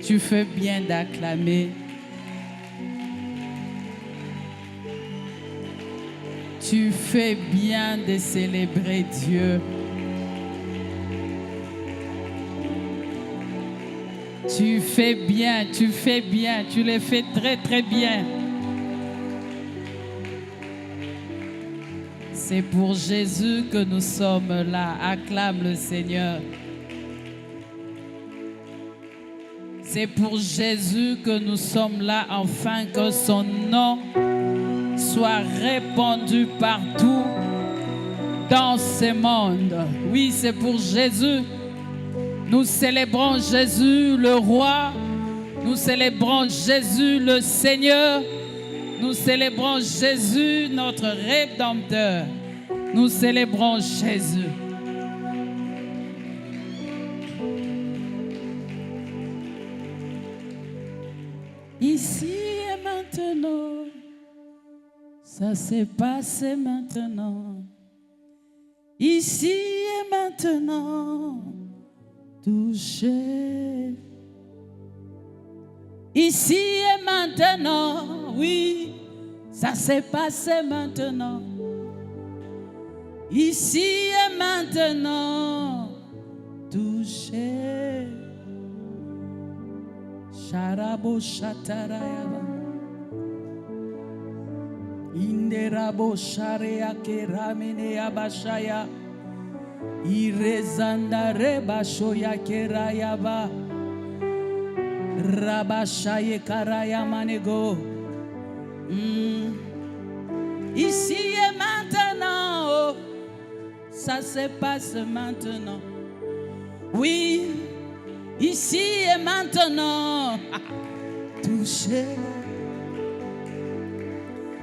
Tu fais bien d'acclamer. Tu fais bien de célébrer Dieu. Tu fais bien, tu le fais très très bien. C'est pour Jésus que nous sommes là. Acclame le Seigneur. C'est pour Jésus que nous sommes là, afin que son nom soit répandu partout dans ce monde. Oui, c'est pour Jésus. Nous célébrons Jésus le roi. Nous célébrons Jésus le Seigneur. Nous célébrons Jésus notre Rédempteur. Nous célébrons Jésus. Ici et maintenant, ça s'est passé maintenant. Ici et maintenant, touché. Ici et maintenant, oui, ça s'est passé maintenant. Ici et maintenant, touché. Sharabo shatarayaba. Inderabo sharia keramene abashaya. Irezanda rebashoya kerayaba. Rabashaye karayamanego. Ici et maintenant, oh, ça se passe maintenant. Oui, ici et maintenant, touché.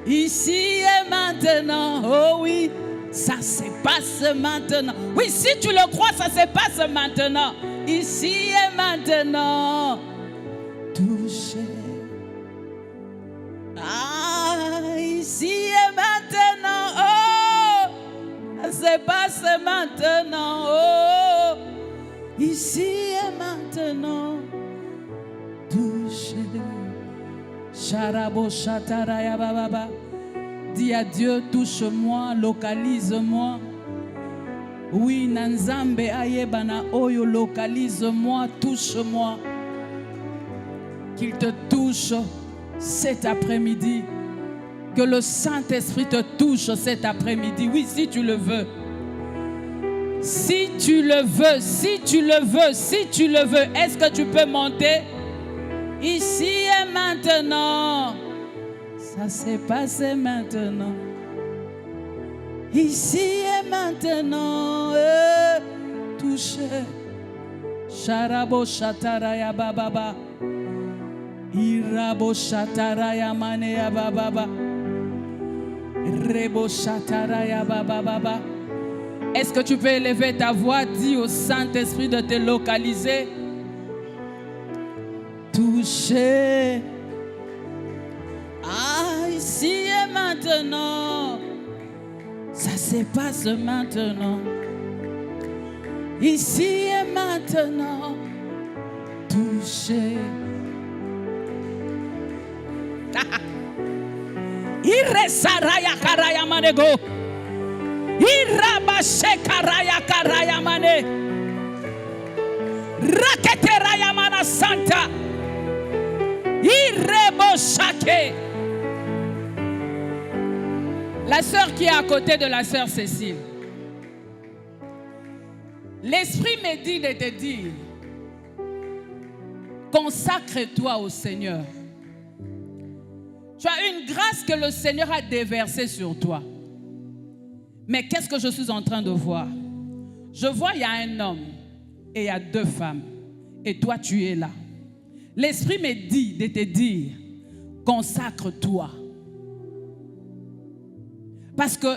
Ici et maintenant, oh oui, ça se passe maintenant. Oui, si tu le crois, ça se passe maintenant. Ici et maintenant, touché. Ah, ici et maintenant, oh, ça se passe maintenant, oh, ici et maintenant, touché. Sharabo shataraya bababa. Dis à Dieu, touche-moi, localise-moi. Oui, Nanzambe ayebana oyo, localise-moi, touche-moi. Qu'il te touche cet après-midi. Que le Saint-Esprit te touche cet après-midi. Oui, si tu le veux. Si tu le veux, si tu le veux, si tu le veux, est-ce que tu peux monter? Ici et maintenant. Ça s'est passé maintenant. Ici et maintenant. Touché. Sharabo shataraya bababa. Irabo shataraya maneya bababa. Rebo shataraya bababa. Est-ce que tu peux élever ta voix? Dis au Saint-Esprit de te localiser. Touché. Ah, ici et maintenant. Ça se passe maintenant. Ici et maintenant. Touché. Iresaraya karaya manego. Irabashe karaya karaya mane. Raketeraya mana santa. Irebo shake. La sœur qui est à côté de la sœur Cécile. L'Esprit me dit de te dire, consacre-toi au Seigneur. Tu as une grâce que le Seigneur a déversée sur toi. Mais qu'est-ce que je suis en train de voir? Je vois, il y a un homme et il y a deux femmes. Et toi, tu es là. L'Esprit me dit de te dire, consacre-toi. Parce que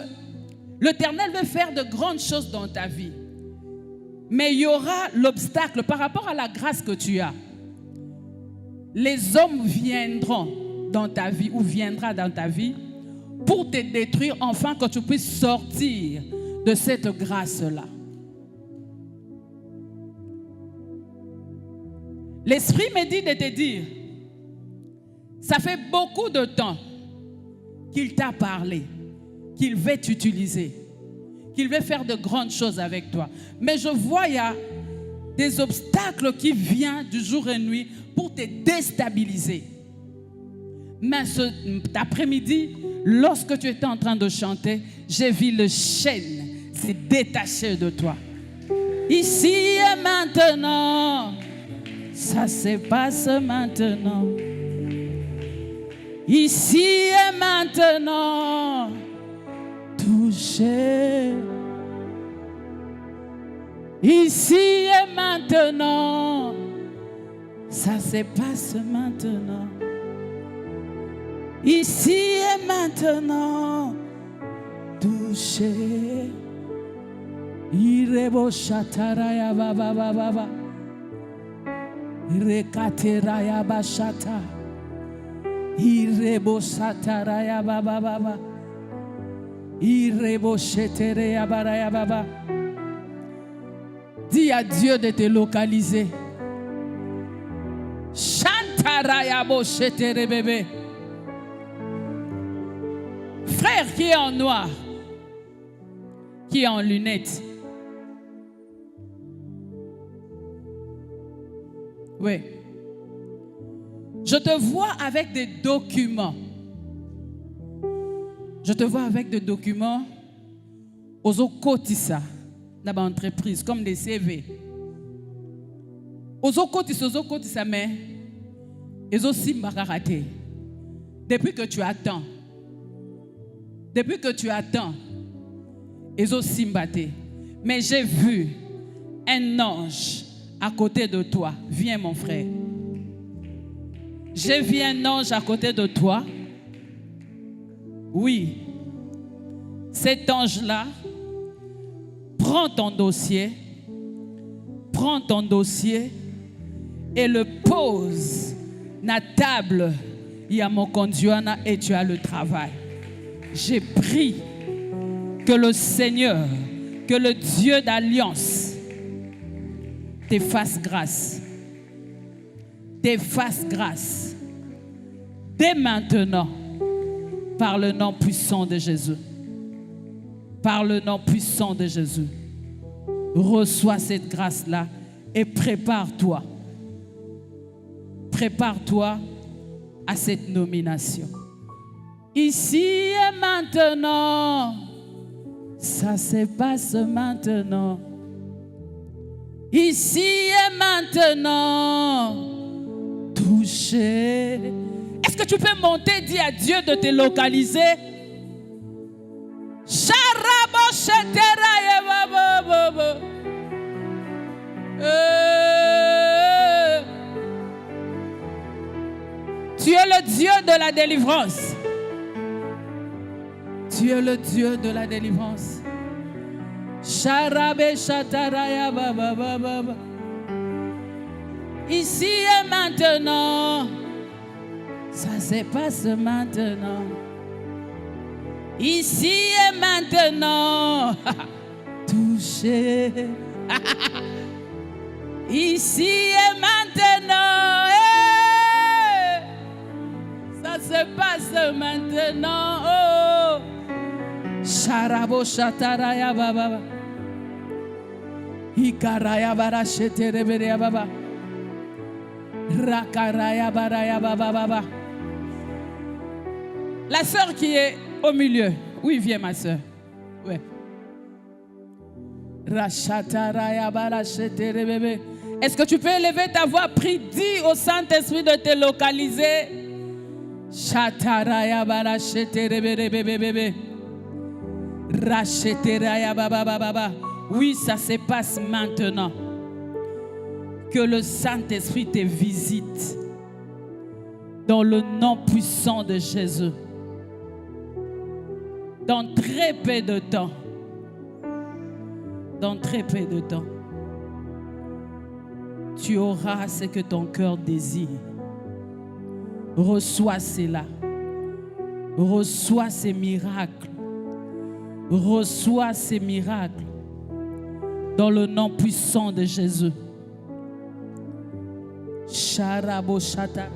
l'Éternel veut faire de grandes choses dans ta vie. Mais il y aura l'obstacle par rapport à la grâce que tu as. Les hommes viendront dans ta vie ou viendra dans ta vie pour te détruire, afin que tu puisses sortir de cette grâce-là. L'Esprit me dit de te dire, ça fait beaucoup de temps qu'il t'a parlé, qu'il veut t'utiliser, qu'il veut faire de grandes choses avec toi. Mais je vois, il y a des obstacles qui viennent du jour et nuit pour te déstabiliser. Mais cet après-midi, lorsque tu étais en train de chanter, j'ai vu le chêne se détacher de toi. Ici et maintenant, ça se passe maintenant. Ici et maintenant, touché. Ici et maintenant, ça se passe maintenant. Ici et maintenant, touché. Irebo shataraya baba baba. Irekateraya bashata. Irebo sataraya baba baba. Irebo shetereya baraya baba. Dis à Dieu de te localiser. Chantaraya bo shetere bébé. Frère qui est en noir, qui est en lunettes. Oui. Je te vois avec des documents. Je te vois avec des documents aux okotisa dans l'entreprise, comme des CV. Aux okotisa, mais ils ont aussi raté. Depuis que tu attends, ils ont simbaté. Mais j'ai vu un ange à côté de toi. Viens, mon frère. J'ai vu un ange à côté de toi. Oui. Cet ange-là prend ton dossier et le pose na table. Il y a mon conduana et tu as le travail. J'ai pris que le Seigneur, que le Dieu d'alliance te fasse grâce. Te fasse grâce. Dès maintenant, par le nom puissant de Jésus. Par le nom puissant de Jésus. Reçois cette grâce-là et prépare-toi. Prépare-toi à cette nomination. Ici et maintenant, ça se passe maintenant. Ici et maintenant, touché. Est-ce que tu peux monter, dire à Dieu de te localiser? Tu es le Dieu de la délivrance. Tu es le Dieu de la délivrance. Ici et maintenant, ça se passe maintenant. Ici et maintenant, touché. Ici et maintenant, ça se passe maintenant. Oh. Sharabo shataraya baba. Ikaraya bara sheterebeya baba. Rakaraya baraya baba baba. La sœur qui est au milieu. Oui, viens ma sœur. Ouais. Rachataraya bara sheterebebe. Est-ce que tu peux élever ta voix? Prie, dis au Saint-Esprit de te localiser. Shataraya bara sheterebebe. Racheteraya baba baba. Oui, ça se passe maintenant. Que le Saint-Esprit te visite. Dans le nom puissant de Jésus. Dans très peu de temps. Dans très peu de temps. Tu auras ce que ton cœur désire. Reçois cela. Reçois ces miracles. Reçois ces miracles. Dans le nom puissant de Jésus. Sharaboshata.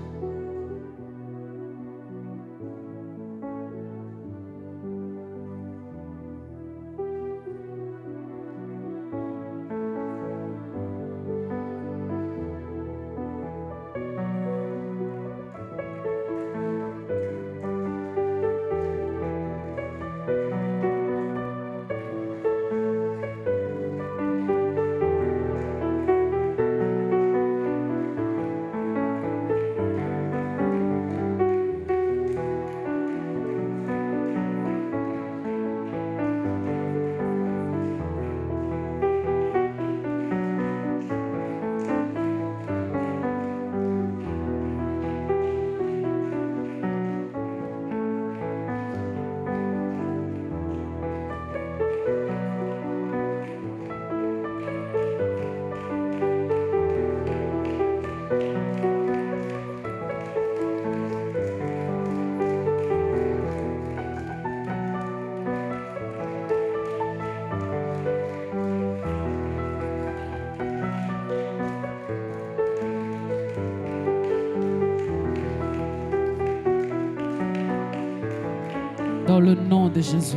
Dans le nom de Jésus.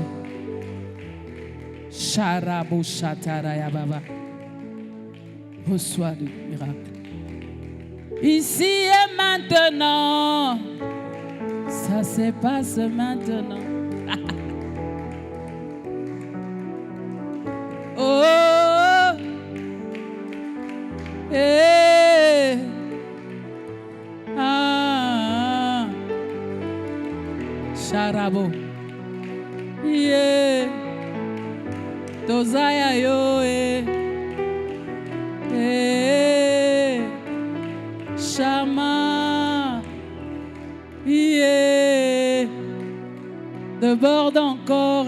Sharabo Shataraya Baba. Reçois le miracle. Ici et maintenant. Ça se passe maintenant. Oh. Eh. Ah. Sharabo. Yeah. Tozaya yo Shama. Yeah. Déborde encore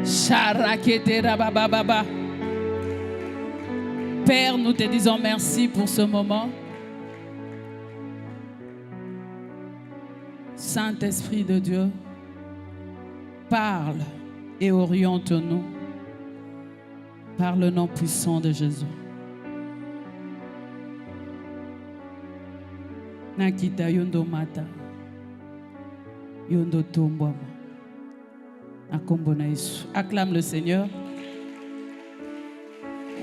Sharaketera baba baba. Père, nous te disons merci pour ce moment. Saint-Esprit de Dieu, parle et oriente-nous par le nom puissant de Jésus. Nakita yondo mata, yondo tombama. Acclame le Seigneur.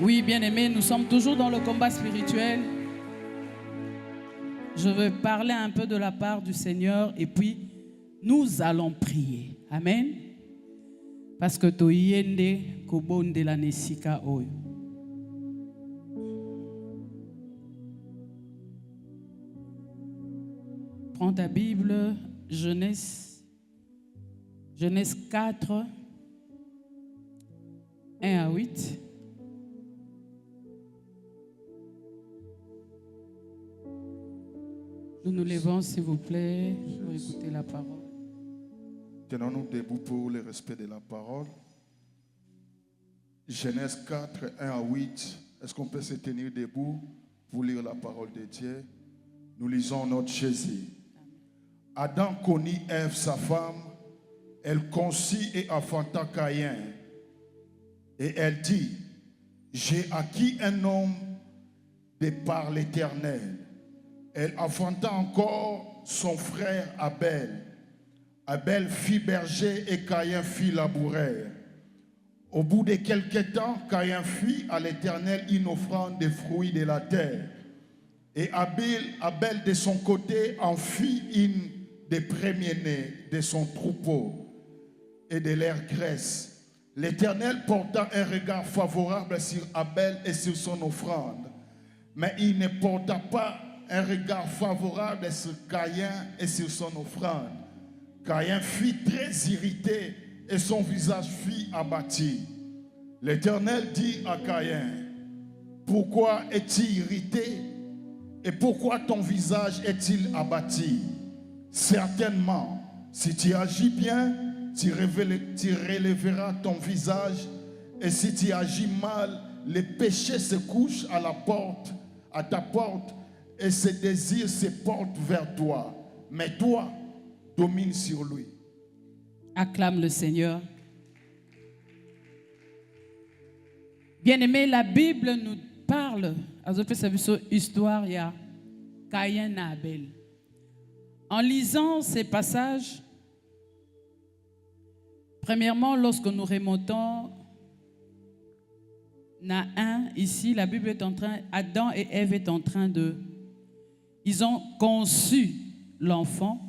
Oui, bien-aimés, nous sommes toujours dans le combat spirituel. Je veux parler un peu de la part du Seigneur et puis nous allons prier. Amen. Parce que toyende kobonde la nesika oyo. Prends ta Bible, Genèse 4, 1 à 8. Nous nous levons, s'il vous plaît, pour écouter la parole. Tenons-nous debout pour le respect de la parole. Genèse 4, 1 à 8. Est-ce qu'on peut se tenir debout pour lire la parole de Dieu? Nous lisons notre Jésus. Adam connut Ève, sa femme. Elle conçut et enfanta Caïn. Et elle dit, j'ai acquis un homme de par l'Éternel. Elle enfanta encore son frère Abel. Abel fit berger et Caïn fit laboureur. Au bout de quelque temps, Caïn fit à l'Éternel une offrande des fruits de la terre. Et Abel de son côté en fit une des premiers-nés de son troupeau et de leur graisse. L'Éternel porta un regard favorable sur Abel et sur son offrande, mais il ne porta pas un regard favorable sur Caïn et sur son offrande. Caïn fut très irrité et son visage fut abattu. L'Éternel dit à Caïn, pourquoi es-tu irrité et pourquoi ton visage est-il abattu? Certainement, si tu agis bien, tu relèveras ton visage, et si tu agis mal, les péchés se couchent à ta porte, et ses désirs se portent vers toi. Mais toi, domine sur lui. Acclame le Seigneur. Bien-aimé, la Bible nous parle, à l'histoire, il y a Caïn et Abel. En lisant ces passages, premièrement, lorsque nous remontons à 1, ici, la Bible est en train, Adam et Ève est en train de, ils ont conçu l'enfant.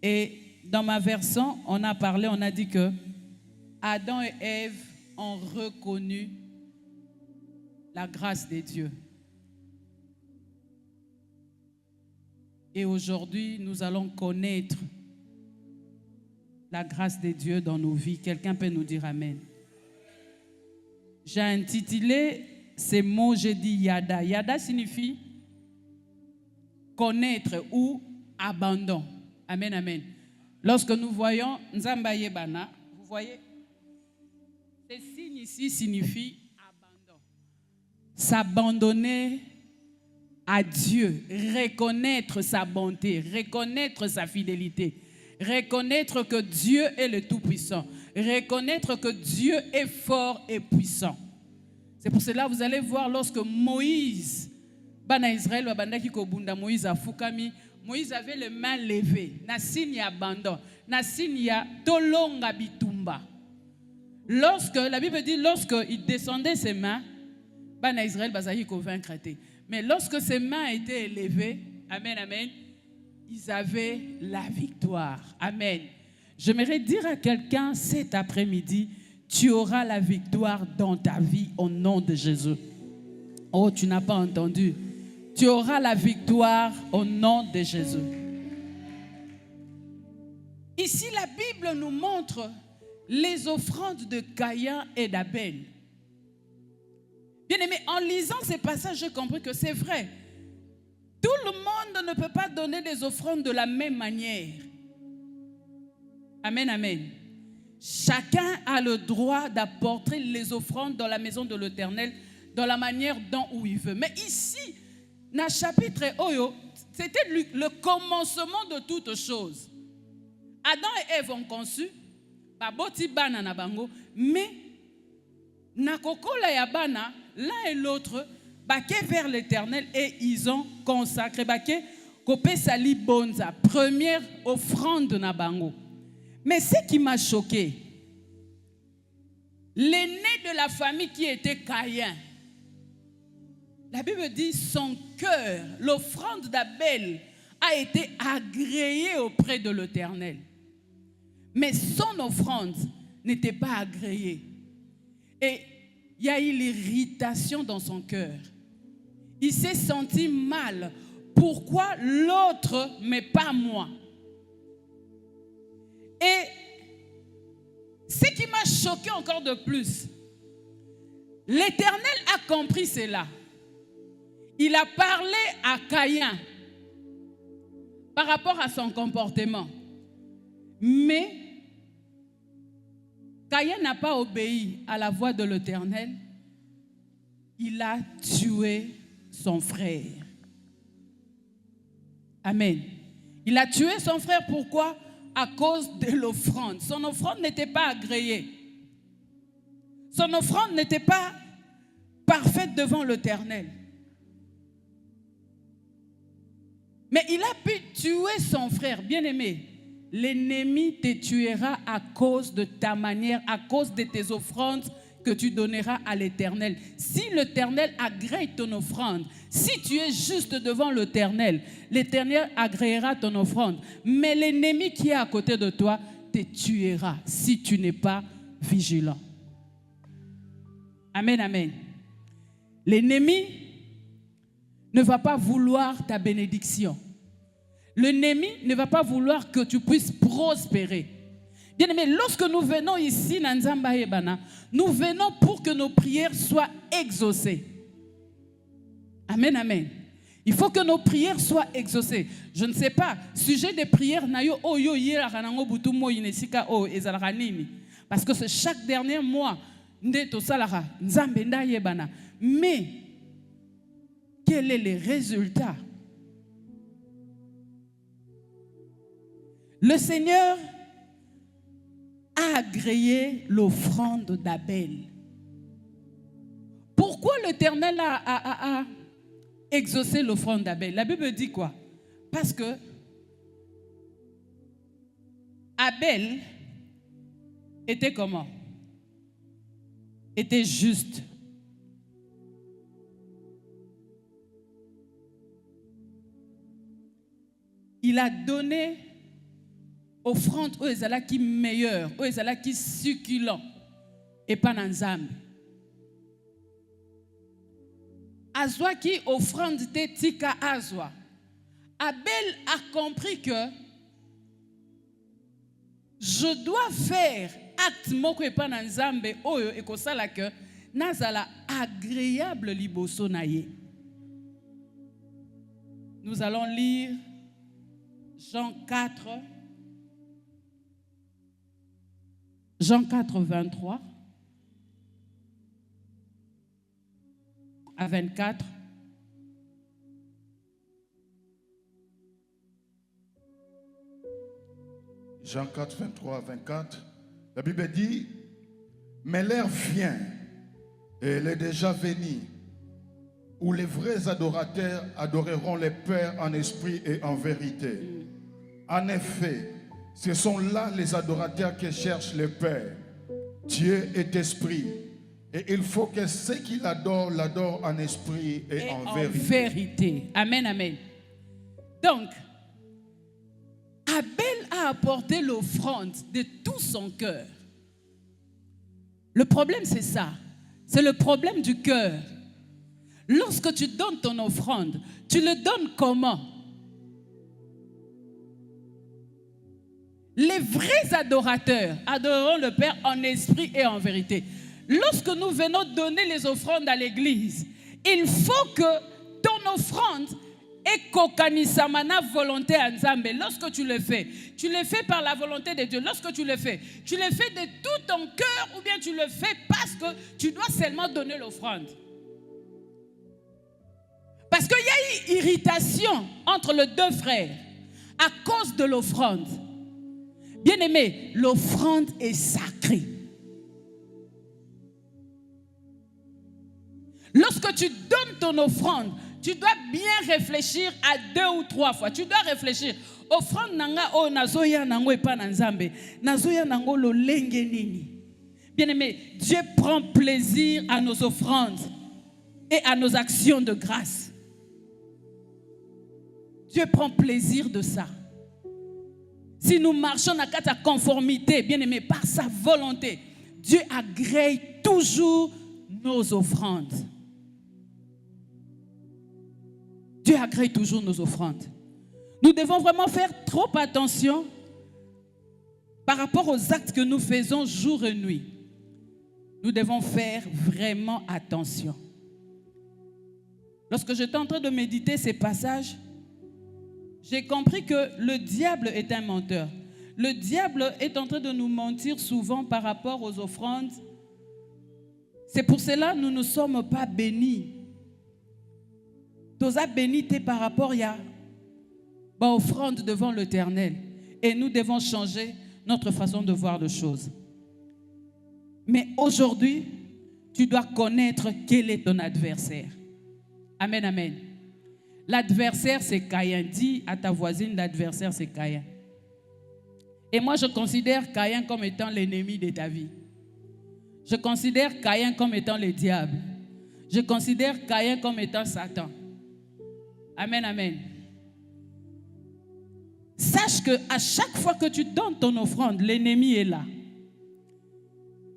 Et dans ma version, on a parlé, on a dit que Adam et Ève ont reconnu la grâce de Dieu. Et aujourd'hui, nous allons connaître la grâce de Dieu dans nos vies. Quelqu'un peut nous dire Amen. J'ai intitulé ces mots, j'ai dit Yada. Yada signifie connaître ou abandon. Amen, amen. Lorsque nous voyons Nzamba Yebana, vous voyez, ces signes ici signifient abandon. S'abandonner à Dieu, reconnaître sa bonté, reconnaître sa fidélité, reconnaître que Dieu est le Tout-Puissant, reconnaître que Dieu est fort et puissant. C'est pour cela que vous allez voir lorsque Moïse, Bana Israël, Moïse a Fukami, Moïse avait les mains levées, na signe abandon, na signe tolonga bitumba. Lorsque, la Bible dit, lorsqu'il descendait ses mains, Bana Israël bazayi ko vaincre. Mais lorsque ses mains étaient élevées, amen, amen, ils avaient la victoire. Amen. J'aimerais dire à quelqu'un cet après-midi, tu auras la victoire dans ta vie au nom de Jésus. Oh, tu n'as pas entendu. Tu auras la victoire au nom de Jésus. Ici, la Bible nous montre les offrandes de Caïn et d'Abel. Bien aimé, en lisant ces passages, j'ai compris que c'est vrai. Tout le monde ne peut pas donner des offrandes de la même manière. Amen, amen. Chacun a le droit d'apporter les offrandes dans la maison de l'Éternel dans la manière dont il veut. Mais ici, dans le chapitre Oyo, c'était le commencement de toutes choses. Adam et Ève ont conçu, mais nakokola ya bana, l'un et l'autre, baké vers l'Éternel et ils ont consacré baké kopé sali bonza, première offrande na bango. Mais ce qui m'a choqué, l'aîné de la famille qui était Caïn, la Bible dit son cœur, l'offrande d'Abel a été agréée auprès de l'Éternel. Mais son offrande n'était pas agréée. Et il y a eu l'irritation dans son cœur. Il s'est senti mal. Pourquoi l'autre, mais pas moi? Et ce qui m'a choqué encore de plus, l'Éternel a compris cela. Il a parlé à Caïn par rapport à son comportement. Mais Caïn n'a pas obéi à la voix de l'Éternel. Il a tué son frère. Amen. Il a tué son frère, pourquoi? À cause de l'offrande. Son offrande n'était pas agréée. Son offrande n'était pas parfaite devant l'Éternel. Mais il a pu tuer son frère, bien-aimé. L'ennemi te tuera à cause de ta manière, à cause de tes offrandes que tu donneras à l'Éternel. Si l'Éternel agrée ton offrande, si tu es juste devant l'Éternel, l'Éternel agréera ton offrande. Mais l'ennemi qui est à côté de toi te tuera si tu n'es pas vigilant. Amen, amen. L'ennemi ne va pas vouloir ta bénédiction. L'ennemi ne va pas vouloir que tu puisses prospérer. Bien-aimé, lorsque nous venons ici, Nzamba Yebana, nous venons pour que nos prières soient exaucées. Amen, amen. Il faut que nos prières soient exaucées. Je ne sais pas, sujet des prières, parce que c'est chaque dernier mois, mais quel est le résultat? Le Seigneur a agréé l'offrande d'Abel. Pourquoi l'Éternel a exaucé l'offrande d'Abel? La Bible dit quoi? Parce que Abel était comment? Était juste. Il a donné offrande aux ezala qui meilleur, aux ezala qui succulent et pas nanzambe. Azwa qui offrande te tika azwa. Abel a compris que je dois faire acte moko et pas nanzambe oyo et kosala que nazala agréable liboso na ye. Nous allons lire Jean 4, 23 à 24. Jean 4, 23 à 24. La Bible dit, mais l'heure vient, et elle est déjà venue, où les vrais adorateurs adoreront les Pères en esprit et en vérité. En effet, ce sont là les adorateurs qui cherchent le Père. Dieu est esprit. Et il faut que ceux qui l'adorent, l'adorent en esprit et en vérité. Amen, amen. Donc, Abel a apporté l'offrande de tout son cœur. Le problème, c'est ça. C'est le problème du cœur. Lorsque tu donnes ton offrande, tu le donnes comment? Les vrais adorateurs adoreront le Père en esprit et en vérité. Lorsque nous venons donner les offrandes à l'église, il faut que ton offrande ait kokanisamana volonté à Nzambe. Lorsque tu le fais par la volonté de Dieu. Lorsque tu le fais de tout ton cœur ou bien tu le fais parce que tu dois seulement donner l'offrande. Parce qu'il y a eu irritation entre les deux frères à cause de l'offrande. Bien-aimé, l'offrande est sacrée. Lorsque tu donnes ton offrande, tu dois bien réfléchir à 2 ou 3 fois. Tu dois réfléchir. Offrande nanga o nazoya nango epa na Nzambe. Nazoya nango lo lenge nini. Bien-aimé, Dieu prend plaisir à nos offrandes et à nos actions de grâce. Dieu prend plaisir de ça. Si nous marchons dans la conformité, bien-aimé, par sa volonté, Dieu agrée toujours nos offrandes. Dieu agrée toujours nos offrandes. Nous devons vraiment faire trop attention par rapport aux actes que nous faisons jour et nuit. Nous devons faire vraiment attention. Lorsque j'étais en train de méditer ces passages, j'ai compris que le diable est un menteur. Le diable est en train de nous mentir souvent par rapport aux offrandes. C'est pour cela que nous ne sommes pas bénis. Nous sommes bénis par rapport à l'offrande devant l'Éternel. Et nous devons changer notre façon de voir les choses. Mais aujourd'hui, tu dois connaître quel est ton adversaire. Amen, amen. L'adversaire, c'est Caïn. Dis à ta voisine, l'adversaire, c'est Caïn. Et moi, je considère Caïn comme étant l'ennemi de ta vie. Je considère Caïn comme étant le diable. Je considère Caïn comme étant Satan. Amen, amen. Sache qu'à chaque fois que tu donnes ton offrande, l'ennemi est là.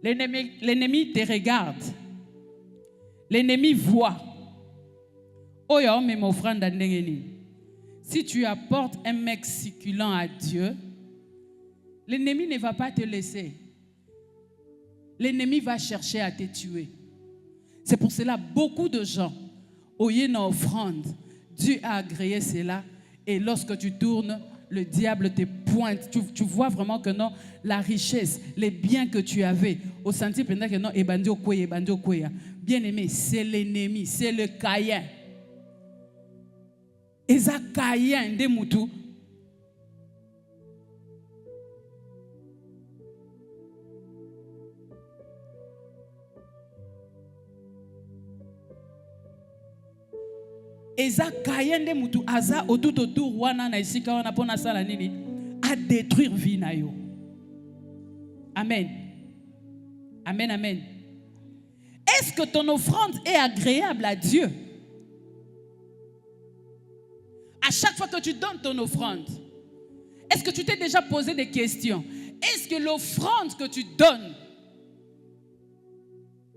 L'ennemi te regarde. L'ennemi voit. Si tu apportes un mec succulent à Dieu, l'ennemi ne va pas te laisser. L'ennemi va chercher à te tuer. C'est pour cela beaucoup de gens, au lieu d'une offrande, Dieu a agréé cela. Et lorsque tu tournes, le diable te pointe. Tu vois vraiment que non, la richesse, les biens que tu avais, au senti pendant que non, bien aimé, c'est l'ennemi, c'est le Caïn. Eza Caïn de mutu. eza kayende mutu aza autour wana na isika wana pona sala nini à détruire vie na yo. Amen. Amen, amen. Est-ce que ton offrande est agréable à Dieu? À chaque fois que tu donnes ton offrande, est-ce que tu t'es déjà posé des questions? Est-ce que l'offrande que tu donnes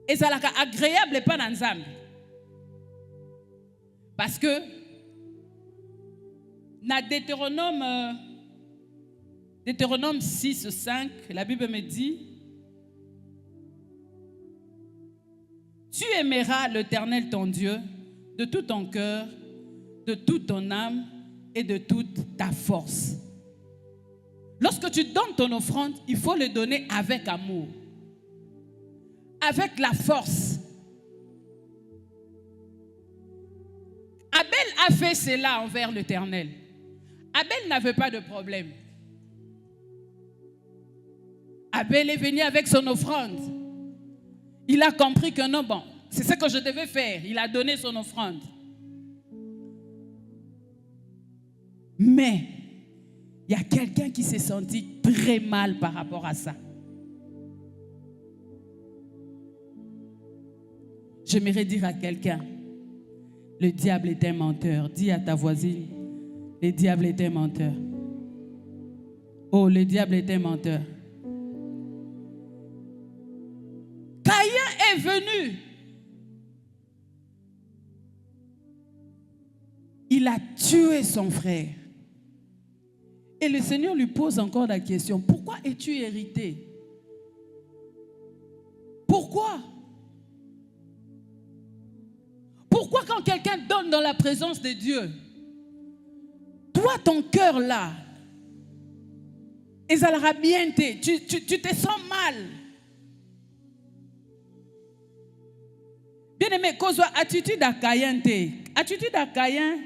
est agréable et pas dans Nzambe? Parce que dans Deutéronome 6, 5, la Bible me dit: tu aimeras l'Éternel ton Dieu de tout ton cœur, de toute ton âme et de toute ta force. Lorsque tu donnes ton offrande, il faut le donner avec amour, avec la force. Abel a fait cela envers l'Éternel. Abel n'avait pas de problème. Abel est venu avec son offrande. Il a compris que non, bon, c'est ce que je devais faire. Il a donné son offrande. Mais il y a quelqu'un qui s'est senti très mal par rapport à ça. J'aimerais dire à quelqu'un: le diable est un menteur. Dis à ta voisine: le diable est un menteur. Oh, le diable est un menteur. Caïn est venu. Il a tué son frère. Et le Seigneur lui pose encore la question: pourquoi es-tu irrité? Pourquoi? Pourquoi quand quelqu'un donne dans la présence de Dieu, toi ton cœur là, et ça l'aura bien été, tu te sens mal? Bien aimé, cause attitude à Caïn te. Attitude à Caïn,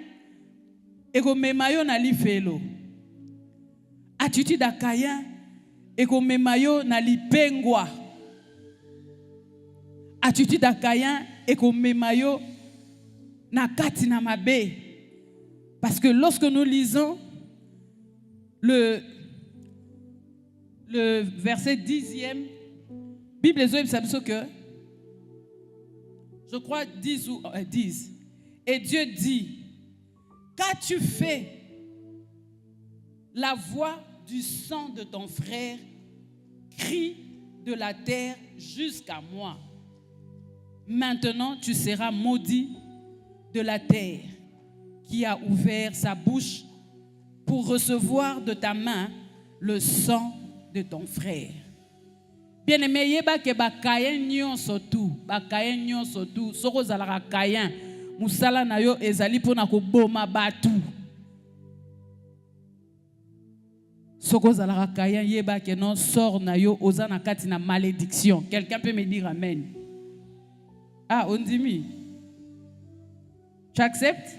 et que memayo na li felo. Attitude à Caïn, et que memayo na li pengwa. Attitude à Caïn, et que memayo na kati na mabe. Parce que lorsque nous lisons le verset 10e, Bible dit que, je crois 10 ou 10, et Dieu dit: qu'as-tu fait? La voix du sang de ton frère crie de la terre jusqu'à moi. Maintenant tu seras maudit de la terre qui a ouvert sa bouche pour recevoir de ta main le sang de ton frère. Bien-aimé, yeba ke ba Caïn nyonso tu, soko zalaka Caïn, musala na yo ezali pona ko boma batu. Soko zalaka Caïn, yeba ke non sort na yo oza na kati na malédiction. Quelqu'un peut me dire amen? Ah, on dit mi. Tu acceptes?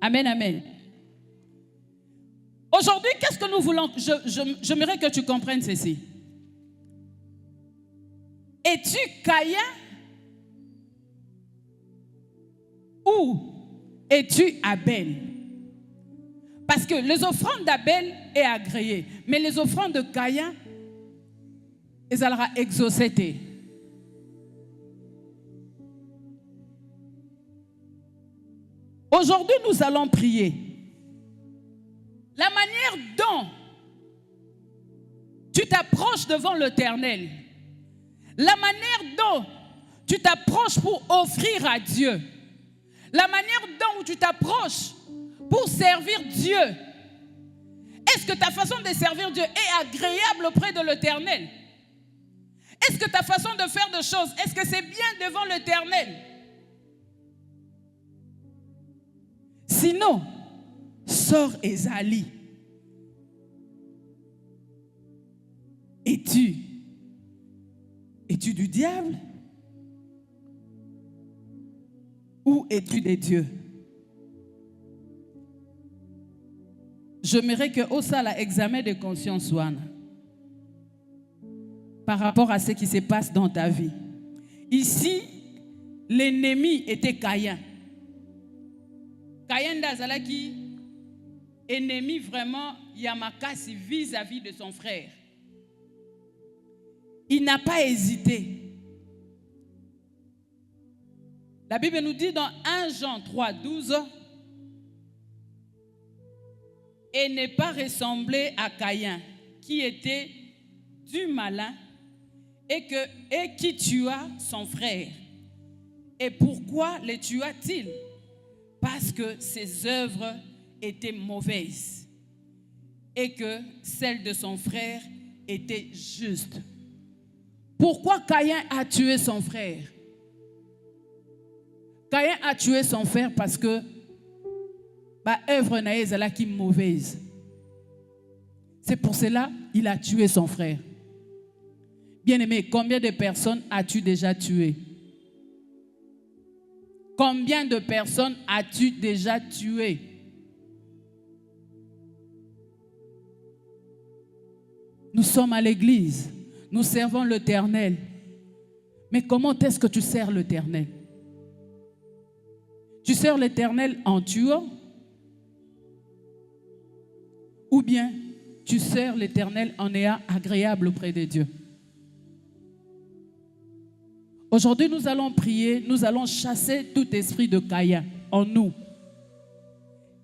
Amen, amen. Aujourd'hui, qu'est-ce que nous voulons? J'aimerais que tu comprennes ceci. Es-tu Caïn ou es-tu Abel? Parce que les offrandes d'Abel est agréées, mais les offrandes de Caïn, elles seront exaucées. Aujourd'hui, nous allons prier. La manière dont tu t'approches devant l'Éternel, la manière dont tu t'approches pour offrir à Dieu, la manière dont tu t'approches pour servir Dieu, est-ce que ta façon de servir Dieu est agréable auprès de l'Éternel? Est-ce que ta façon de faire de choses, est-ce que c'est bien devant l'Éternel? Sinon, sors Esalie. Es-tu du diable ou es-tu de Dieu? J'aimerais que au sein l'examen de conscience soit par rapport à ce qui se passe dans ta vie. Ici, l'ennemi était Caïn. Caïn azalaki ennemi vraiment Yamakasi vis-à-vis de son frère. Il n'a pas hésité. La Bible nous dit dans 1 Jean 3, 12, et n'est pas ressemblé à Caïn, qui était du malin et qui tua son frère. Et pourquoi le tua-t-il? Parce que ses œuvres étaient mauvaises et que celles de son frère étaient justes. Pourquoi Caïn a tué son frère? Caïn a tué son frère parce que œuvre naïe là qui mauvaise. C'est pour cela qu'il a tué son frère. Bien-aimé, combien de personnes as-tu déjà tué? Combien de personnes as-tu déjà tué? Nous sommes à l'église, nous servons l'Éternel. Mais comment est-ce que tu sers l'Éternel? Tu sers l'Éternel en tuant? Ou bien tu sers l'Éternel en ayant agréable auprès de Dieu? Aujourd'hui, nous allons prier, nous allons chasser tout esprit de Caïn en nous.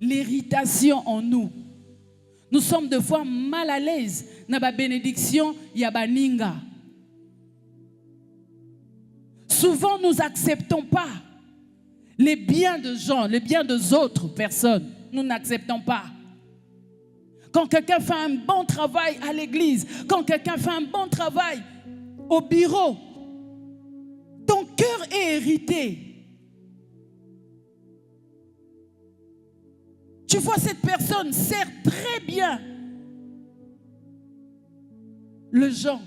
L'irritation en nous. Nous sommes des fois mal à l'aise dans la bénédiction yabaninga. Souvent, nous n'acceptons pas les biens de gens, les biens des autres personnes. Nous n'acceptons pas. Quand quelqu'un fait un bon travail à l'église, quand quelqu'un fait un bon travail au bureau, ton cœur est irrité. Tu vois, cette personne sert très bien le gens.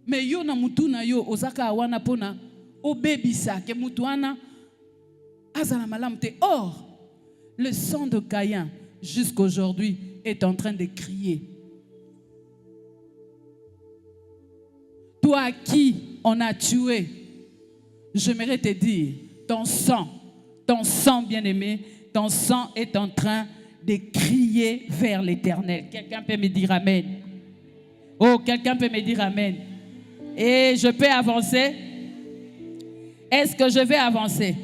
Mais yo na mutuna yo ozaka awana pona obebisa ke mutuana azala malamte. Or, le sang de Caïn jusqu'aujourd'hui est en train de crier. Toi à qui on a tué, j'aimerais te dire, ton sang bien-aimé, ton sang est en train de crier vers l'Éternel. Quelqu'un peut me dire amen? Oh, quelqu'un peut me dire amen? Et je peux avancer? Est-ce que je vais avancer?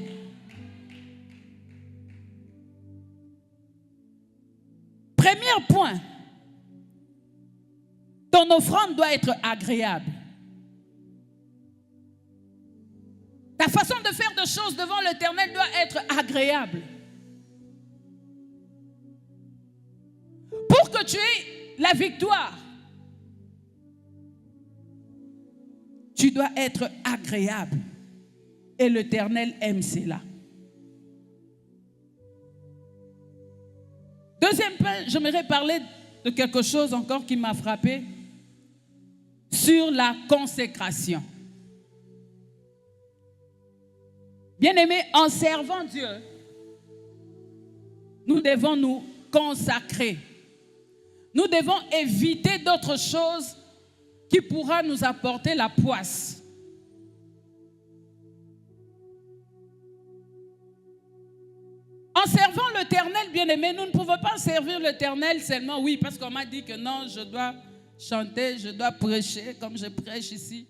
Premier point, ton offrande doit être agréable. Ta façon de faire des choses devant l'Éternel doit être agréable. Pour que tu aies la victoire, tu dois être agréable. Et l'Éternel aime cela. Deuxième point, j'aimerais parler de quelque chose encore qui m'a frappé sur la consécration. Bien-aimés, en servant Dieu, nous devons nous consacrer. Nous devons éviter d'autres choses qui pourra nous apporter la poisse. En servant l'Éternel, bien-aimé, nous ne pouvons pas servir l'Éternel seulement, oui, parce qu'on m'a dit que non, je dois chanter, je dois prêcher comme je prêche ici.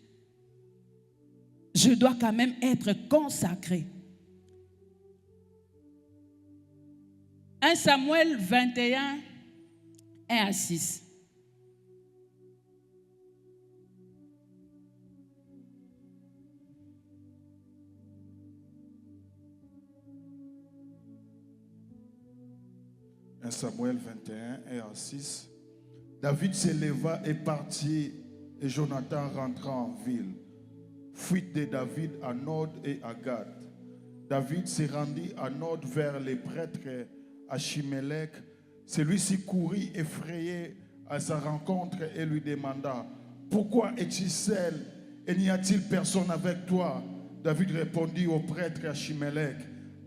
Je dois quand même être consacré. 1 Samuel 21, 1 à 6. Samuel 21, 1 à 6. David s'éleva et partit, et Jonathan rentra en ville. Fuite de David à Nod et à Gad. David se rendit à Nod vers les prêtres Achimélec. Celui-ci courut effrayé à sa rencontre et lui demanda: pourquoi es-tu seul et n'y a-t-il personne avec toi? David répondit au prêtre Achimélec: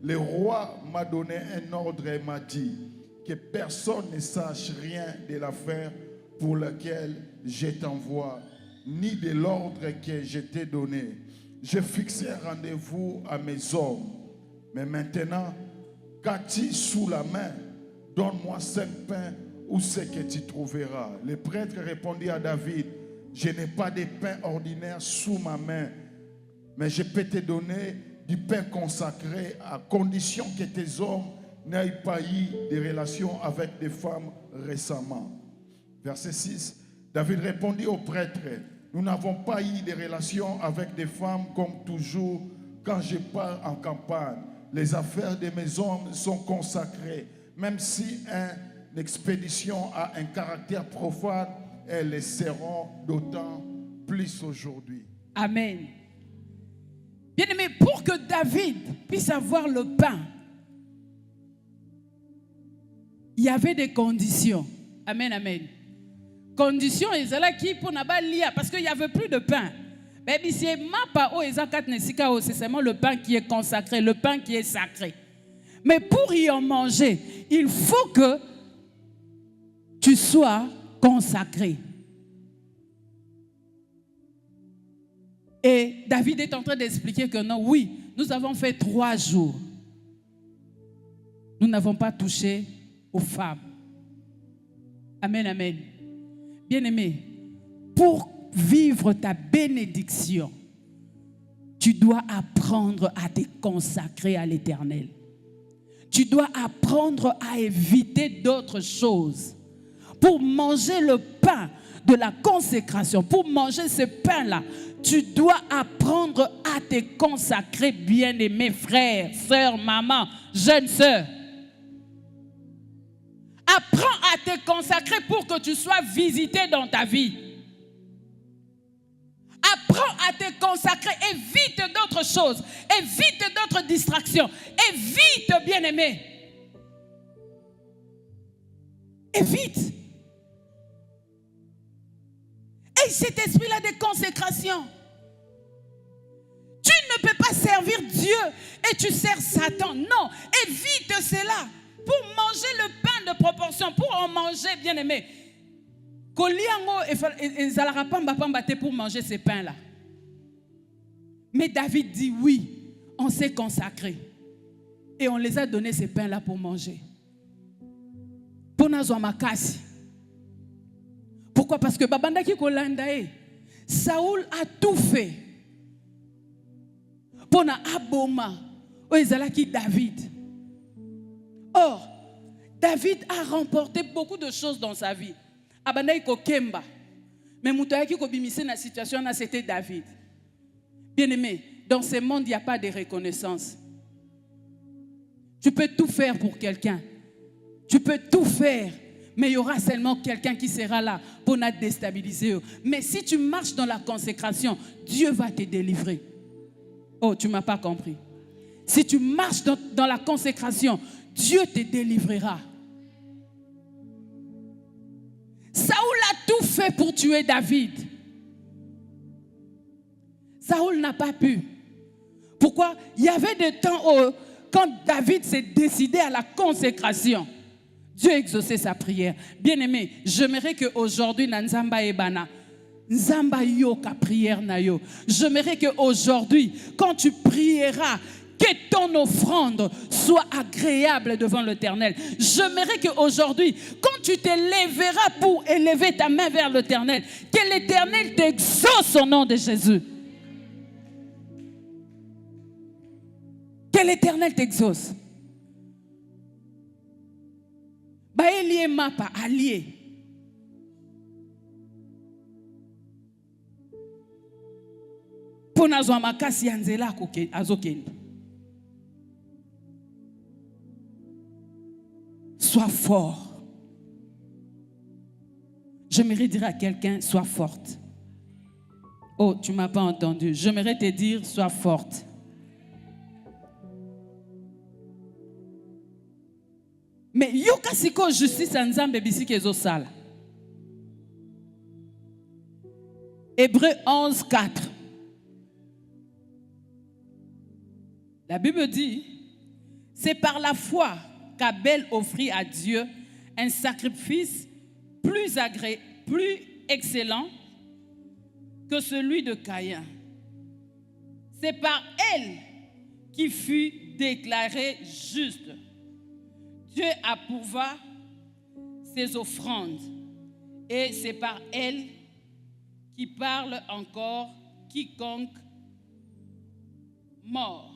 le roi m'a donné un ordre et m'a dit que personne ne sache rien de l'affaire pour laquelle je t'envoie, ni de l'ordre que je t'ai donné. Je fixai un rendez-vous à mes hommes. Mais maintenant, qu'as-tu sous la main? Donne-moi 5 pains ou ce que tu trouveras. Le prêtre répondit à David, je n'ai pas de pain ordinaire sous ma main, mais je peux te donner du pain consacré à condition que tes hommes n'aient pas eu de relations avec des femmes récemment. Verset 6, David répondit au prêtre, nous n'avons pas eu de relations avec des femmes comme toujours quand je pars en campagne. Les affaires de mes hommes sont consacrées, même si une expédition a un caractère profane, elles le seront d'autant plus aujourd'hui. Amen. Bien-aimé, pour que David puisse avoir le pain, il y avait des conditions. Amen, amen. Conditions, ils étaient là qui pour n'avoir lia parce qu'il n'y avait plus de pain. Mais c'est seulement le pain qui est consacré, le pain qui est sacré. Mais pour y en manger, il faut que tu sois consacré. Et David est en train d'expliquer que non, oui, nous avons fait 3 jours. Nous n'avons pas touché aux femmes. Amen, amen. Bien-aimé, pour vivre ta bénédiction, tu dois apprendre à te consacrer à l'Éternel. Tu dois apprendre à éviter d'autres choses. Pour manger le pain de la consécration, pour manger ce pain-là, tu dois apprendre à te consacrer, bien-aimés frères, sœurs, maman, jeunes sœurs. Apprends à te consacrer pour que tu sois visité dans ta vie. Apprends à te consacrer, évite d'autres choses, évite d'autres distractions, évite, bien-aimé. Évite. Et cet esprit-là de consécration. Tu ne peux pas servir Dieu et tu sers Satan. Non, évite cela. Pour manger le pain de proportion, pour en manger, bien-aimé. Pour manger ces pains-là. Mais David dit oui, on s'est consacré. Et on les a donné ces pains-là pour manger. Pour Nazoamakasi. Pourquoi? Parce que Babandaki Kolandae, Saoul a tout fait. Pour na Aboma, Oezalaki David. Or, David a remporté beaucoup de choses dans sa vie. Abandaki Kokemba. Mais Moutayaki Kobimise na situation là, c'était David. Bien-aimé, dans ce monde, il n'y a pas de reconnaissance. Tu peux tout faire pour quelqu'un. Tu peux tout faire. Mais il y aura seulement quelqu'un qui sera là pour nous déstabiliser. Mais si tu marches dans la consécration, Dieu va te délivrer. Oh, tu ne m'as pas compris. Si tu marches dans la consécration, Dieu te délivrera. Saoul a tout fait pour tuer David. Saoul n'a pas pu. Pourquoi? Il y avait des temps où, quand David s'est décidé à la consécration, Dieu a exaucé sa prière. Bien-aimé, j'aimerais qu'aujourd'hui, Nzamba Ebana, Nzamba Yoka prière na yo. J'aimerais qu'aujourd'hui, quand tu prieras, que ton offrande soit agréable devant l'Éternel. J'aimerais qu'aujourd'hui, quand tu te lèveras pour élever ta main vers l'Éternel, que l'Éternel t'exauce au nom de Jésus. Que l'Éternel t'exauce. Baelie mapa allié. Pour nazwa makasi yanzela azokende. Sois fort. J'aimerais dire à quelqu'un, sois forte. Oh, tu ne m'as pas entendu. J'aimerais te dire, sois forte. Mais yoka siko justice nzambe bisiki ezosala. Hébreux 11, 4. La Bible dit, c'est par la foi qu'Abel offrit à Dieu un sacrifice plus excellent que celui de Caïn. C'est par elle qui fut déclaré juste Dieu approuva ses offrandes et c'est par elles qui parle encore quiconque mort.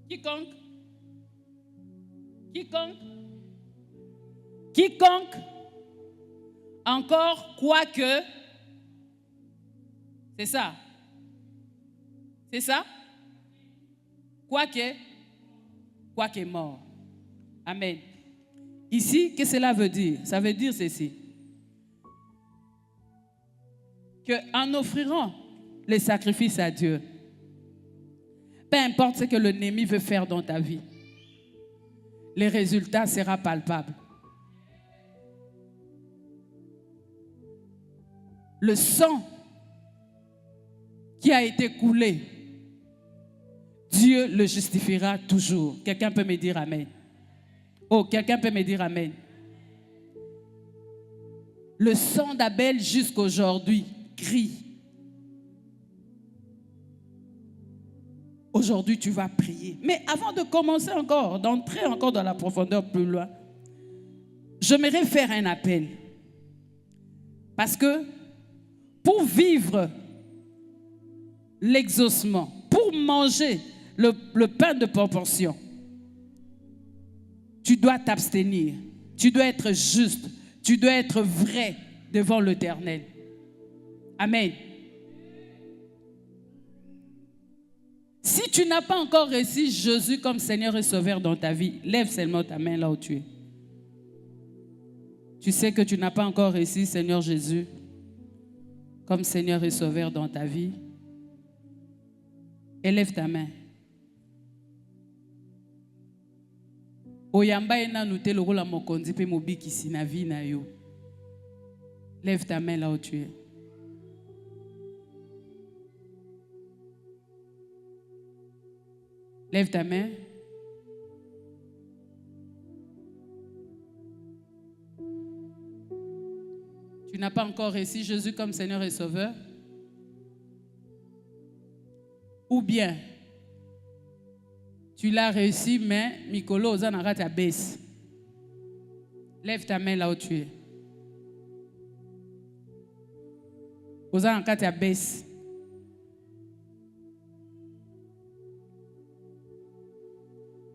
Quiconque encore quoique. C'est ça. C'est ça? Quoique mort. Amen. Ici, qu'est-ce que cela veut dire? Ça veut dire ceci. Qu'en offrant les sacrifices à Dieu, peu importe ce que l'ennemi veut faire dans ta vie, les résultats seront palpables. Le sang qui a été coulé, Dieu le justifiera toujours. Quelqu'un peut me dire amen? Oh, quelqu'un peut me dire amen? Le sang d'Abel jusqu'aujourd'hui crie. Aujourd'hui, tu vas prier. Mais avant de commencer encore, d'entrer encore dans la profondeur plus loin, j'aimerais faire un appel. Parce que pour vivre l'exaucement, pour manger le pain de proportion, tu dois t'abstenir. Tu dois être juste. Tu dois être vrai devant l'Éternel. Amen. Si tu n'as pas encore reçu Jésus comme Seigneur et Sauveur dans ta vie, lève seulement ta main là où tu es. Tu sais que tu n'as pas encore reçu Seigneur Jésus comme Seigneur et Sauveur dans ta vie. Élève ta main. Oyamba ena nute lokola mokonzi pe mobikisi na vie na yo. Lève ta main là où tu es. Lève ta main. Tu n'as pas encore reçu Jésus comme Seigneur et Sauveur? Ou bien, tu l'as reçu, mais Mikolo Ozanara ta baisse. Lève ta main là où tu es. Ozanara ta baisse.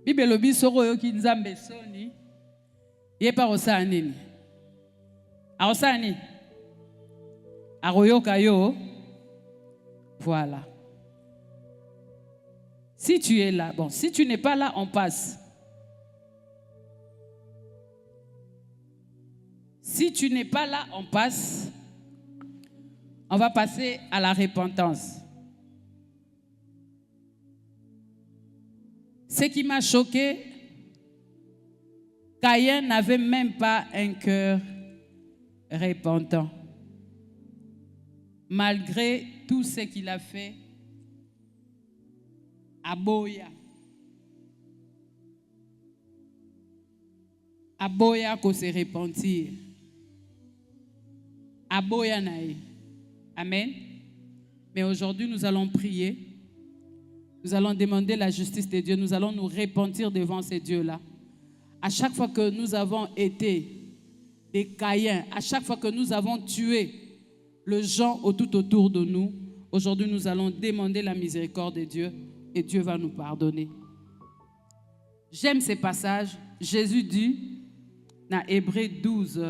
Bible lobi soro yo ki nzambe soni. Yepa osani. Aosani. Aroyoka yo. Voilà. Si tu es là, bon, si tu n'es pas là, on passe. Si tu n'es pas là, on passe. On va passer à la repentance. Ce qui m'a choqué, Caïn n'avait même pas un cœur repentant. Malgré tout ce qu'il a fait, Aboya qu'on se repentir. Aboya nae. Amen. Mais aujourd'hui, nous allons prier. Nous allons demander la justice de Dieu. Nous allons nous repentir devant ces dieux-là. À chaque fois que nous avons été des Caïns, à chaque fois que nous avons tué les gens tout autour de nous, aujourd'hui, nous allons demander la miséricorde de Dieu et Dieu va nous pardonner. J'aime ces passages. Jésus dit dans Hébreux 12,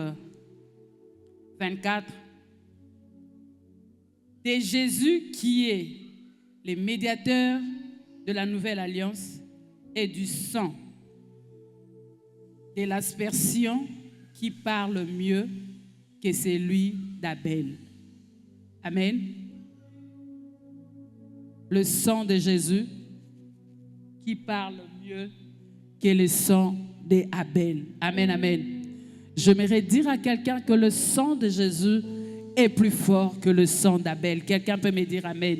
24, c'est Jésus qui est le médiateur de la nouvelle alliance et du sang de l'aspersion qui parle mieux que celui d'Abel. Amen. Le sang de Jésus qui parle mieux que le sang d'Abel. Amen, amen. J'aimerais dire à quelqu'un que le sang de Jésus est plus fort que le sang d'Abel. Quelqu'un peut me dire amen.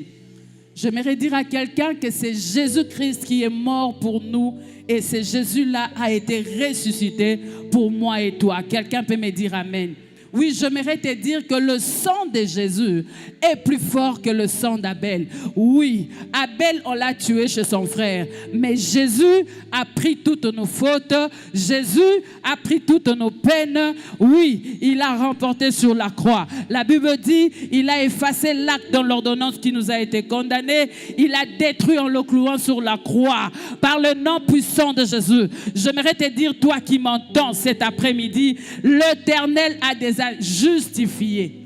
J'aimerais dire à quelqu'un que c'est Jésus-Christ qui est mort pour nous et ce Jésus-là a été ressuscité pour moi et toi. Quelqu'un peut me dire amen. Oui, j'aimerais te dire que le sang de Jésus est plus fort que le sang d'Abel. Oui, Abel, on l'a tué chez son frère. Mais Jésus a pris toutes nos fautes. Jésus a pris toutes nos peines. Oui, il a remporté sur la croix. La Bible dit, il a effacé l'acte dans l'ordonnance qui nous a été condamné. Il a détruit en le clouant sur la croix. Par le nom puissant de Jésus. J'aimerais te dire, toi qui m'entends cet après-midi, l'Éternel a déjà justifié.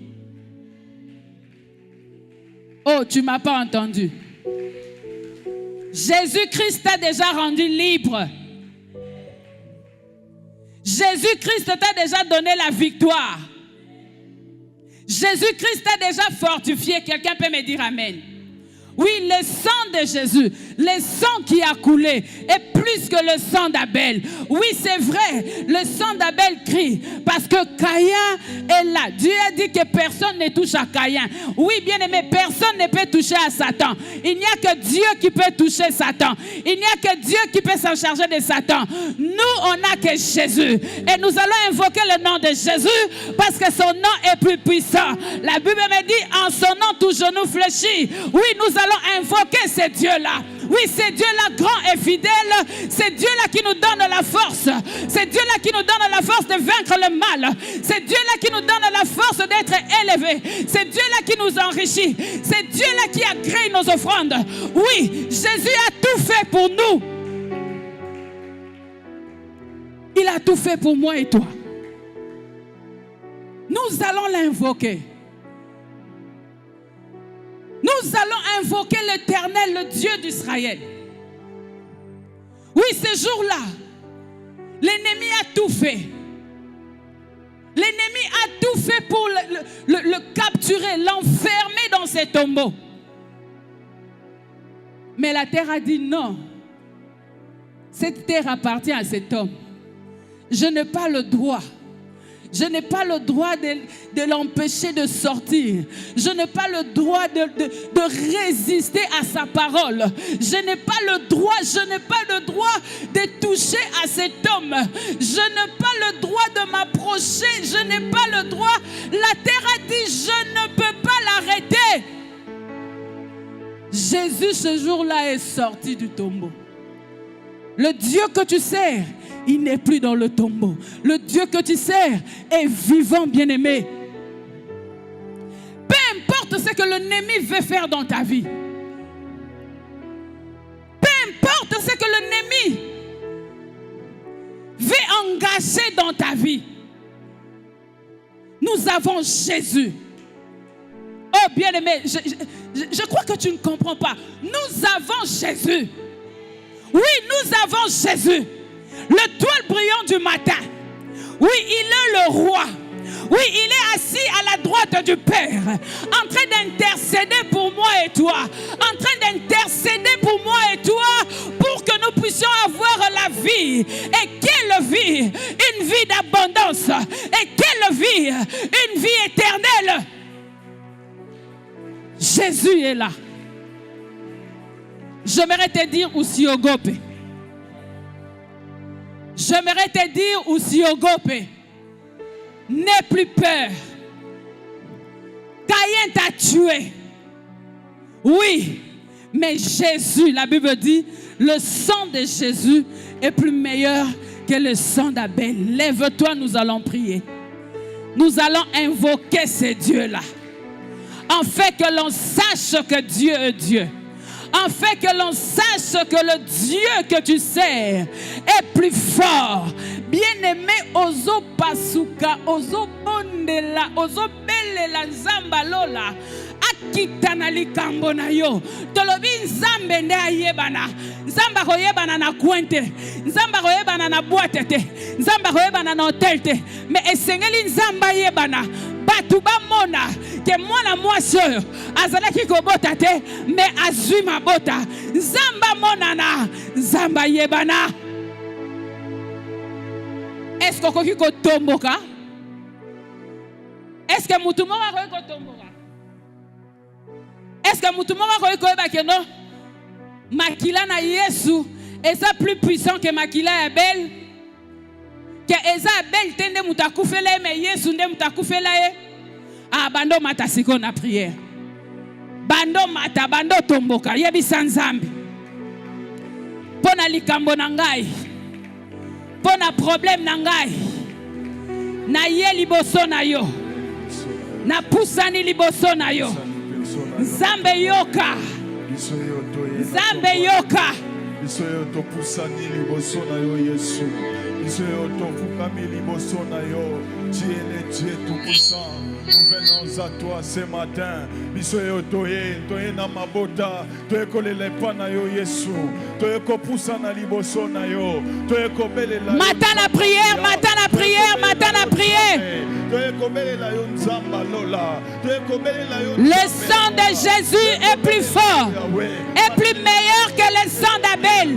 Oh, tu ne m'as pas entendu. Jésus-Christ t'a déjà rendu libre. Jésus-Christ t'a déjà donné la victoire. Jésus-Christ t'a déjà fortifié. Quelqu'un peut me dire amen. Oui, le sang de Jésus, le sang qui a coulé est plus que le sang d'Abel. Oui, c'est vrai, le sang d'Abel crie parce que Caïn est là. Dieu a dit que personne ne touche à Caïn. Oui, bien aimé, personne ne peut toucher à Satan. Il n'y a que Dieu qui peut toucher Satan. Il n'y a que Dieu qui peut s'en charger de Satan. Nous, on n'a que Jésus. Et nous allons invoquer le nom de Jésus parce que son nom est plus puissant. La Bible me dit, en son nom, tout genou fléchit. Oui, nous allons invoquer ce Dieu-là. Oui, c'est Dieu-là grand et fidèle. C'est Dieu-là qui nous donne la force. C'est Dieu-là qui nous donne la force de vaincre le mal. C'est Dieu-là qui nous donne la force d'être élevés. C'est Dieu-là qui nous enrichit. C'est Dieu-là qui agrée nos offrandes. Oui, Jésus a tout fait pour nous. Il a tout fait pour moi et toi. Nous allons l'invoquer. Nous allons invoquer l'Éternel, le Dieu d'Israël. Oui, ce jour-là, l'ennemi a tout fait. L'ennemi a tout fait pour le capturer, l'enfermer dans ses tombeaux. Mais la terre a dit non. Cette terre appartient à cet homme. Je n'ai pas le droit. Je n'ai pas le droit de l'empêcher de sortir. Je n'ai pas le droit de résister à sa parole. Je n'ai pas le droit de toucher à cet homme. Je n'ai pas le droit de m'approcher. Je n'ai pas le droit. La terre a dit, je ne peux pas l'arrêter. Jésus, ce jour-là, est sorti du tombeau. Le Dieu que tu sers, il n'est plus dans le tombeau. Le Dieu que tu sers est vivant, bien-aimé. Peu importe ce que l'ennemi veut faire dans ta vie. Peu importe ce que l'ennemi veut engager dans ta vie. Nous avons Jésus. Oh, bien-aimé, je crois que tu ne comprends pas. Nous avons Jésus. Oui, nous avons Jésus. Le toile brillant du matin. Oui, il est le roi. Oui, il est assis à la droite du Père, en train d'intercéder pour moi et toi. En train d'intercéder pour moi et toi, pour que nous puissions avoir la vie. Et quelle vie? Une vie d'abondance. Et quelle vie? Une vie éternelle. Jésus est là. J'aimerais te dire aussi au Gope. J'aimerais te dire aussi au Gope. N'aie plus peur. Caïn t'a tué. Oui, mais Jésus, la Bible dit, le sang de Jésus est plus meilleur que le sang d'Abel. Lève-toi, nous allons prier. Nous allons invoquer ce Dieu-là. En fait que l'on sache que Dieu est Dieu. En fait que l'on sache que le Dieu que tu sers est plus fort. Bien-aimé, ozo pasuka, ozo bondela, ozo belela nzamba lola. Akitana likambo na yo. Tolobi nzambe nde ayebana. Nzamba koyebana na kwente. Nzamba koyebana na boîte te. Nzamba koyebana na hotel te. Mais esengeli nzamba yebana. Batu ba mona ke mwana mwasi oyo azalaki kobota te mais azwi mabota. Nzamba monana, nzamba yebana. Est-ce qu'on koki kotomboka? Est-ce que mutu moko akoki kotomboka? Est-ce que mutu moko akoki koyeba ke non? Makila na Yesu est ça plus puissant que makila ya Abel? que eza Abel tende mutakufela mais Yesu nde mutakufela ye. Ah bando mata siko na prière. Bando mata bando tomboka yebisa Nzambe. Pona likambo na ngai. Pona problème na ngai. Na ye liboso na yo. Na pusani liboso na yo. Nzambe yoka. Nzambe yoka. Biso yo to pusani liboso na yo Yesu. Biso yo to fukami liboso na yo. Tu es le Dieu tout-puissant. Nous venons à toi ce matin. Biso yo toye na mabota. Toye kolele pa na yo Yesu. Toye ko pusana liboso na yo. Toye ko belela. Matin la prière, matin la prière, matin la prière. Le sang de Jésus est plus fort et plus meilleur que le sang d'Abel.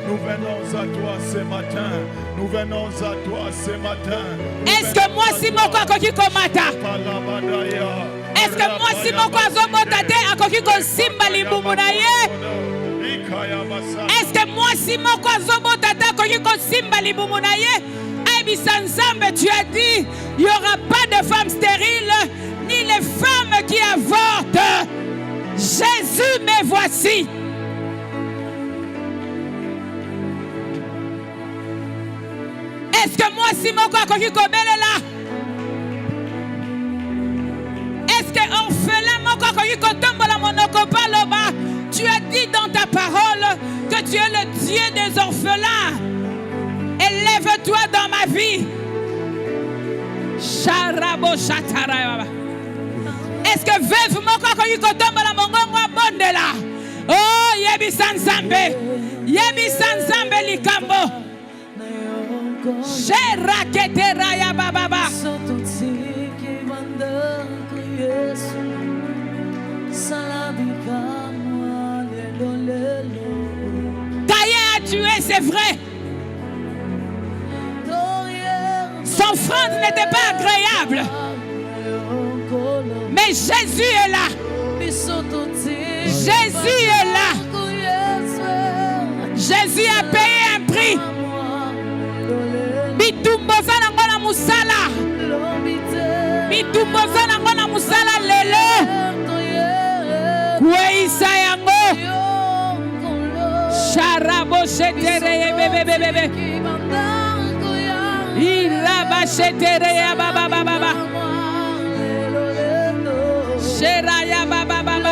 Nous venons à toi ce matin. Nous venons à toi ce matin. Est-ce que moi si mon quoi qui komata? Est-ce que moi si mon quoi zomotate akoki ko simba libumu na ye? Est-ce que moi si mon quoi zomotate akoki ko simba libumu na ye? Nzambe, tu as dit, il n'y aura pas de femmes stériles, ni les femmes qui avortent. Jésus, me voici. Est-ce que moi, Simon, quoi là? Est-ce que orphelin, mon quoi tu as dit dans ta parole que tu es le Dieu des orphelins. Élève-toi dans ma vie. Est-ce que veuve moko koyikotombola mongongo bondela? Oh yebisa Nzambe. Yebisa Nzambe likambo. Sheraketera ya baba. Caïn a tué, c'est vrai. Son offrande n'était pas agréable. Mais Jésus est là. Jésus est là. Jésus a payé un prix. Bitumboza ngona musala. Bitumboza ngona musala lelo. Kweisa yango. Sharabo shetere bebe. Iraba shetere ya baba baba. Sheraya baba baba.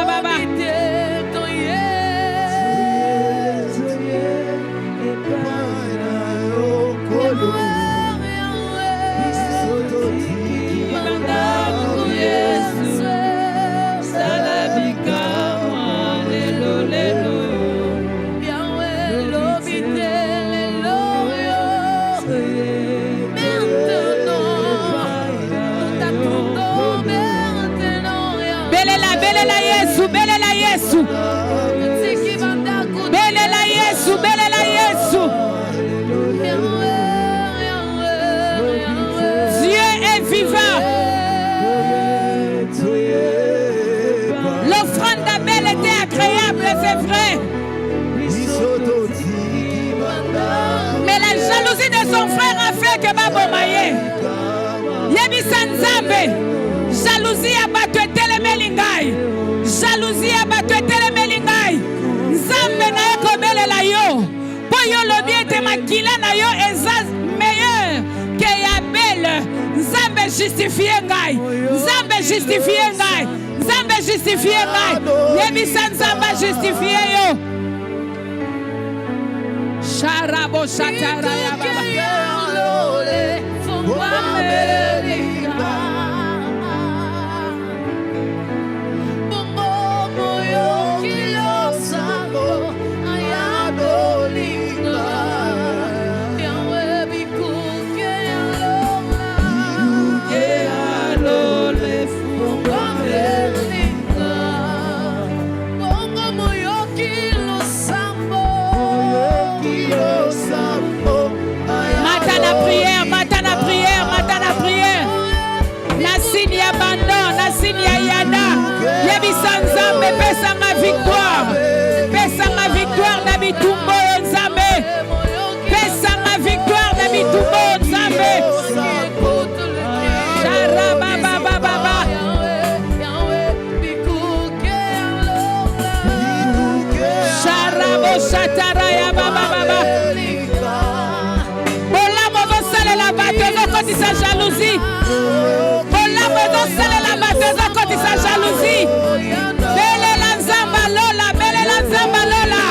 Belela Yesu. Belela Yesu, belela Yesu. Dieu est vivant. L'offrande d'Abel était agréable, c'est vrai. Mais la jalousie de son frère a fait que Babomaye. Yebisa Nzambe. Jalousie a battu telemelingai. Jalousie a battu telemelingai. Nzambe na yo kobelela yo. Po yo lobi ete makila na yo eza meilleur que Abel. Nzambe justifie ngai. Nzambe justifie ngai. Nzambe justifie ngai. Yebisa Nzambe justifie yo. Sharabo shatara ya baba. Pesa ma victoire na bitumbo Nzambe. Pesa ma victoire Shataraya Baba Baba. Olamo vosale la batteuse quand sa jalousie. Olamo vosale la batteuse quand sa jalousie. Bele la nzamba lola, bele la nzamba lola.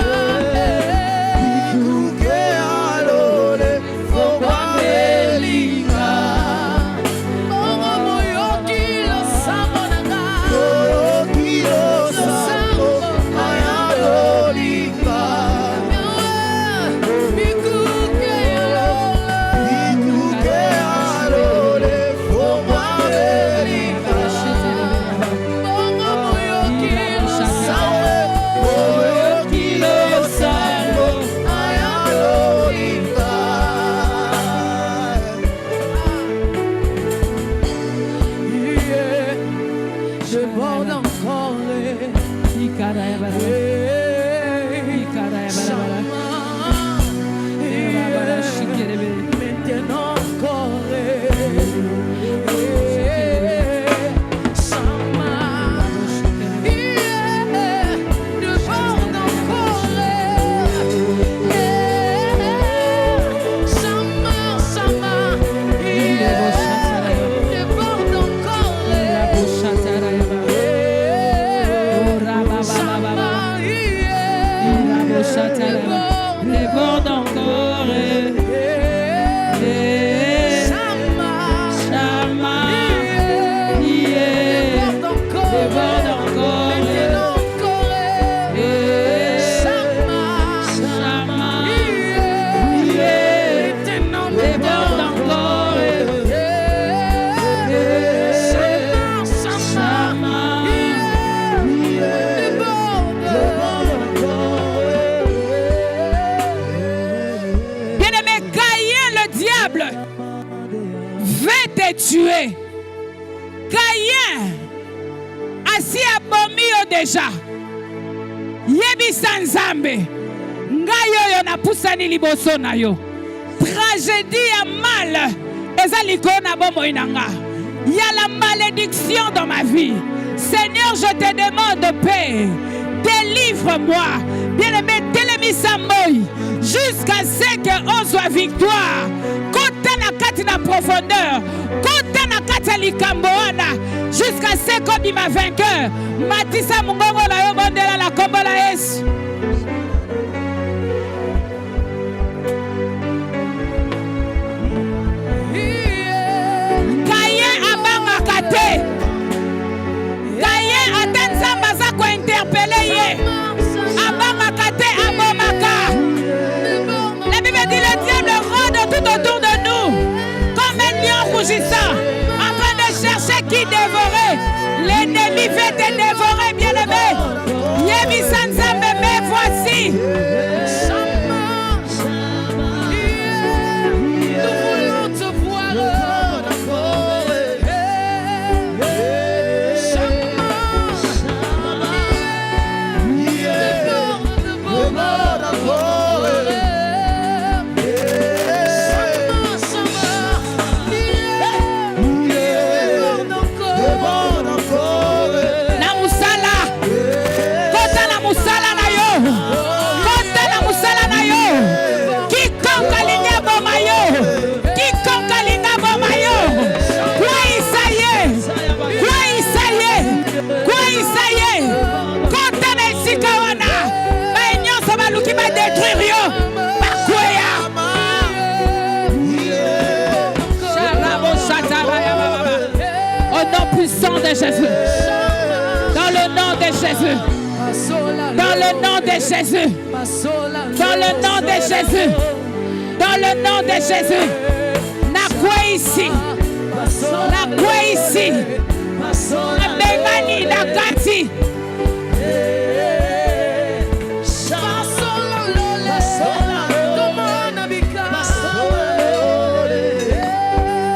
Tué. Caïn asi abomi yo déjà. Yebisa Nzambe. Ngayo yo na pusani liboso na yo. Tragédie ya mal eza likona bomo inanga. Il y a la malédiction dans ma vie. Seigneur, je te demande paix. Délivre-moi. Bien-aimé, télémisa moi jusqu'à ce qu'on soit victoire. Kota kati na profondeur. Kota na kati likamboana jusqu'à ce qu'on bima vainqueur. Matisa mungongo la yo bondela la kombo la Yesu. Caïn abanga kate. Caïn atanzamba za ko interpeller ye. Abanga kate abomaka. La Bible dit le diable rôde tout autour de nous comme un lion rougissant en train de chercher qui dévorer. L'ennemi veut te dévorer, bien-aimé. Yemi Sanzambe, mais voici. De Jésus, dans le nom de Jésus, dans le nom de Jésus, dans le nom de Jésus, dans le nom de Jésus, na quoi ici, na Bengani, na Kati.